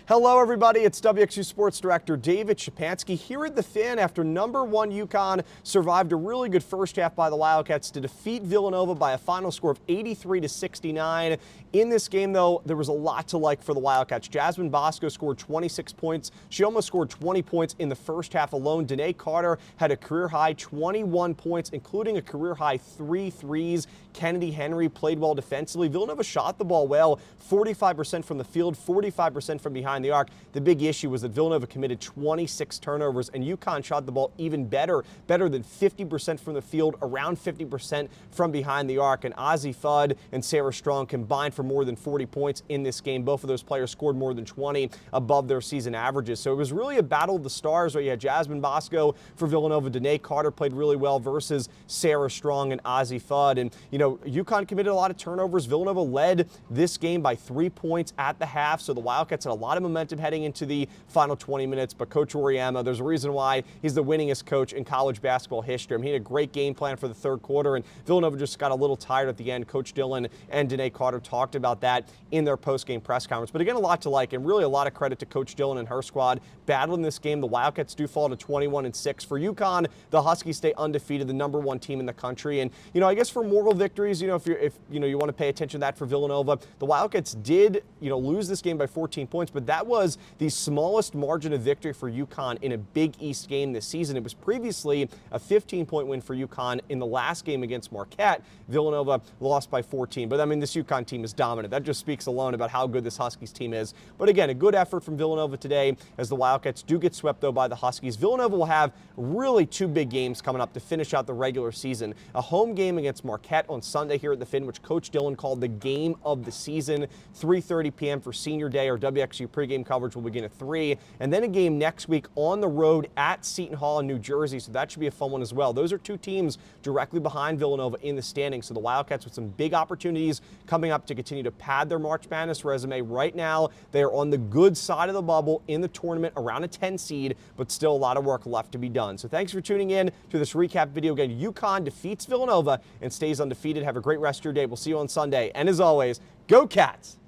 Hello, everybody. It's WXVU Sports Director David Szczepanski here at the Fin after #1 UConn survived a really good first half by the Wildcats to defeat Villanova by a final score of 83-69. In this game, though, there was a lot to like for the Wildcats. Jasmine Bosco scored 26 points. She almost scored 20 points in the first half alone. Danae Carter had a career-high 21 points, including a career-high 3 threes. Kennedy Henry played well defensively. Villanova shot the ball well, 45% from the field, 45% from behind the arc. The big issue was that Villanova committed 26 turnovers, and UConn shot the ball even better than 50% from the field, around 50% from behind the arc. And Azzi Fudd and Sarah Strong combined for more than 40 points in this game. Both of those players scored more than 20 above their season averages. So it was really a battle of the stars where you had Jasmine Bosco for Villanova. Danae Carter played really well versus Sarah Strong and Azzi Fudd. And, you know, UConn committed a lot of turnovers. Villanova led this game by 3 points at the half. So the Wildcats had a lot of momentum heading into the final 20 minutes. But Coach Oriema, there's a reason why he's the winningest coach in college basketball history. I mean, he had a great game plan for the third quarter, and Villanova just got a little tired at the end. Coach Dillon and Danae Carter talked about that in their post-game press conference. But again, a lot to like, and really a lot of credit to Coach Dillon and her squad battling this game. The Wildcats do fall to 21-6. For UConn, the Huskies stay undefeated, the #1 team in the country. And, you know, I guess for moral victories, you know, if you want to pay attention to that for Villanova, the Wildcats did, lose this game by 14 points, but that was the smallest margin of victory for UConn in a Big East game this season. It was previously a 15-point win for UConn in the last game against Marquette. Villanova lost by 14. But, I mean, this UConn team is dominant. That just speaks alone about how good this Huskies team is. But, again, a good effort from Villanova today as the Wildcats do get swept, though, by the Huskies. Villanova will have really two big games coming up to finish out the regular season. A home game against Marquette on Sunday here at the Fin, which Coach Dillon called the game of the season. 3:30 p.m. for Senior Day. Our WXU pregame coverage will begin at 3. And then a game next week on the road at Seton Hall in New Jersey. So that should be a fun one as well. Those are two teams directly behind Villanova in the standings. So the Wildcats with some big opportunities coming up to continue to pad their March Madness resume. Right now, they are on the good side of the bubble in the tournament, around a 10 seed, but still a lot of work left to be done. So thanks for tuning in to this recap video. Again, UConn defeats Villanova and stays undefeated. Have a great rest of your day. We'll see you on Sunday. And as always, go Cats!